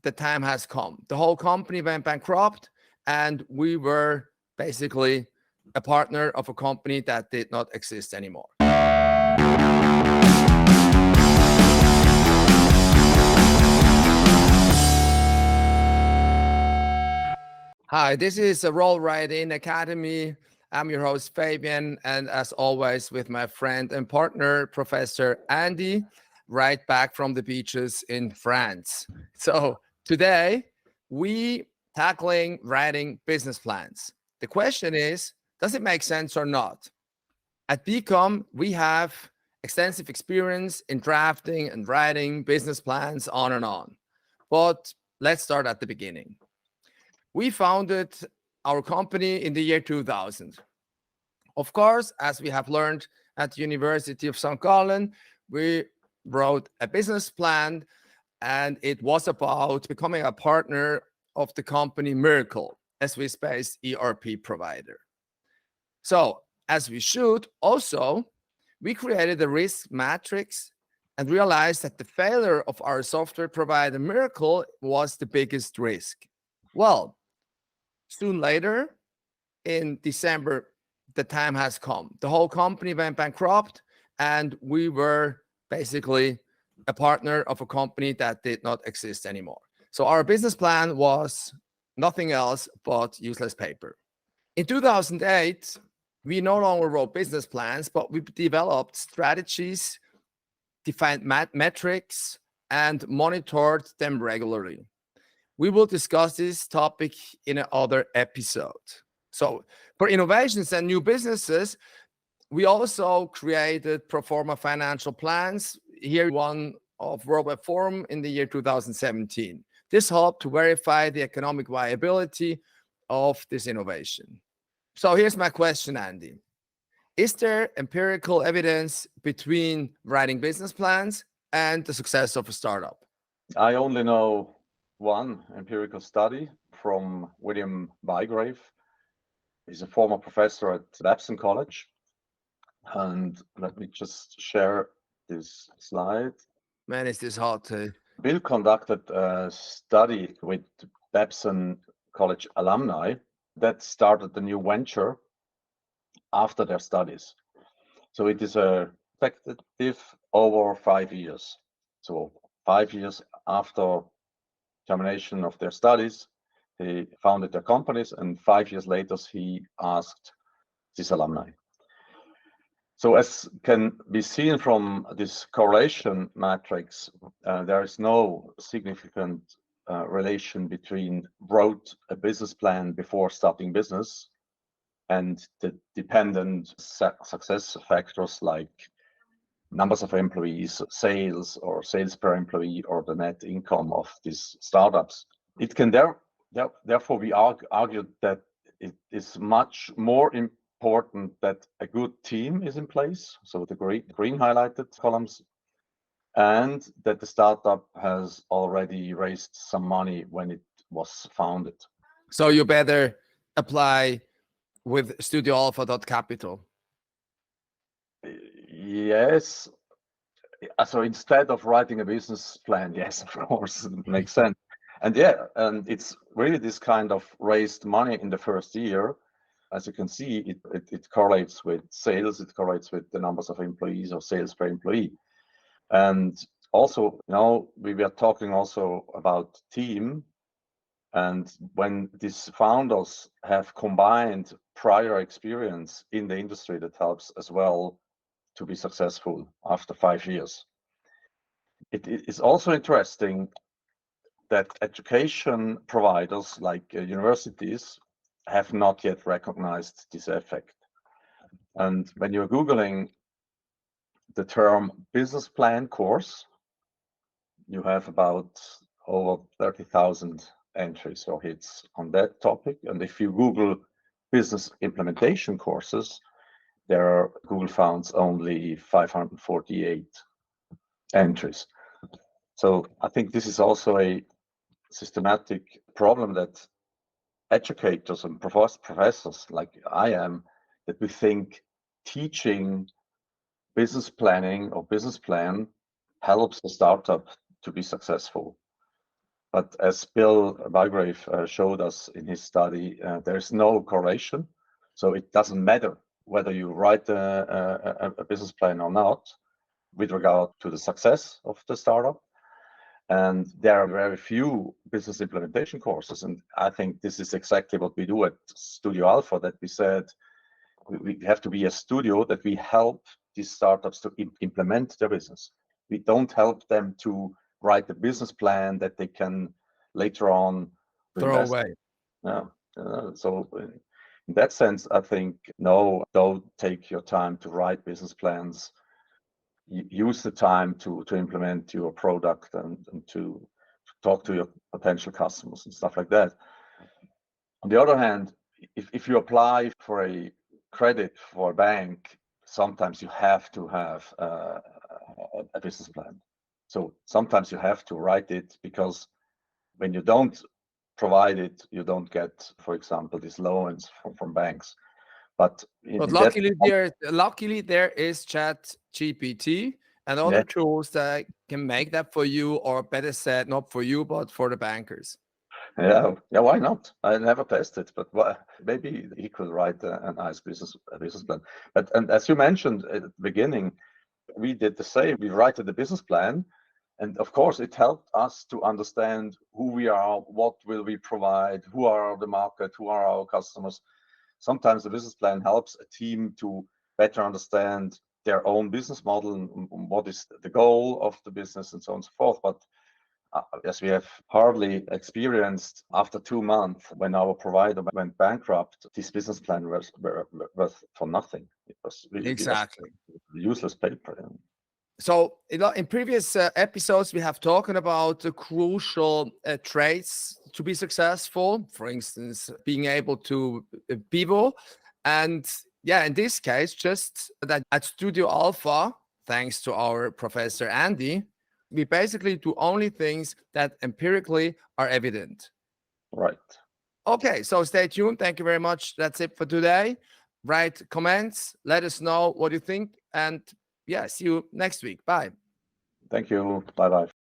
the time has come. The whole company went bankrupt, and we were basically a partner of a company that did not exist anymore. Hi, this is a Roll Right In Academy. I'm your host, Fabian, and as always, with my friend and partner, Professor Andy, right back from the beaches in France. So today, we tackling writing business plans. The question is, does it make sense or not? At BCom, we have extensive experience in drafting and writing business plans on and on. But let's start at the beginning. We founded our company in the year 2000. Of course, as we have learned at the University of St. Gallen, we wrote a business plan, and it was about becoming a partner of the company Miracle, a Swiss-based ERP provider. So, as we should, also, we created a risk matrix and realized that the failure of our software provider Miracle was the biggest risk. Well, soon later, in December, the time has come. The whole company went bankrupt, and we were basically a partner of a company that did not exist anymore. So our business plan was nothing else but useless paper. In 2008, we no longer wrote business plans, but we developed strategies, defined metrics, and monitored them regularly. We will discuss this topic in another episode. So for innovations and new businesses, we also created pro forma financial plans. Here, one of World Web Forum in the year 2017. This helped to verify the economic viability of this innovation. So here's my question, Andy. Is there empirical evidence between writing business plans and the success of a startup? I only know one empirical study from William Bygrave. He's a former professor at Babson College. And let me just share this slide. Man, is this hard to... Bill conducted a study with Babson College alumni that started a new venture after their studies. So it is a perspective over 5 years. So 5 years after termination of their studies, they founded their companies, and 5 years later, he asked this alumni. So as can be seen from this correlation matrix, there is no significant relation between wrote a business plan before starting business and the dependent success factors like numbers of employees, sales or sales per employee, or the net income of these startups. It can therefore be argued that it is much more important that a good team is in place, so the green highlighted columns, and that the startup has already raised some money when it was founded. So you better apply with studioalpha.capital. Yes. So instead of writing a business plan, yes, of course, it makes sense. And yeah, and it's really this kind of raised money in the first year. As you can see, it correlates with sales, it correlates with the numbers of employees or sales per employee. And also, we were talking also about team. And when these founders have combined prior experience in the industry, that helps as well to be successful after 5 years. It is also interesting that education providers like universities have not yet recognized this effect. And when you're Googling the term business plan course, you have about over 30,000 entries or hits on that topic. And if you Google business implementation courses, Google found only 548 entries. So I think this is also a systematic problem that educators and professors like I am, that we think teaching business planning or business plan helps the startup to be successful. But as Bill Bygrave showed us in his study, there's no correlation. So it doesn't matter whether you write a business plan or not with regard to the success of the startup. And there are very few business implementation courses. And I think this is exactly what we do at Studio Alpha, that we said we have to be a studio that we help these startups to implement their business. We don't help them to write the business plan that they can later on Throw invest. away. Yeah. So in that sense, I think, no, don't take your time to write business plans. Use the time to implement your product and to talk to your potential customers and stuff like that. On the other hand, if you apply for a credit for a bank, sometimes you have to have a business plan. So sometimes you have to write it, because when you don't provide it, you don't get, for example, these loans from banks. But But in that, luckily there is Chat GPT and yeah, other tools that can make that for you, or better said, not for you, but for the bankers. yeah, why not? I never tested, but maybe he could write a nice business plan. But and as you mentioned at the beginning, we did the same. We write the business plan, and of course, it helped us to understand who we are, what will we provide, who are the market, who are our customers. Sometimes the business plan helps a team to better understand their own business model and what is the goal of the business and so on and so forth. But as we have hardly experienced after 2 months, when our provider went bankrupt, this business plan was for nothing. It was really just Exactly. useless paper. So in previous episodes, we have talked about the crucial traits to be successful. For instance, being able to pivot. And yeah, in this case, just that at Studio Alpha, thanks to our professor Andy, we basically do only things that empirically are evident. Right. Okay, so stay tuned. Thank you very much. That's it for today. Write comments. Let us know what you think. And yeah, see you next week. Bye. Thank you. Bye bye.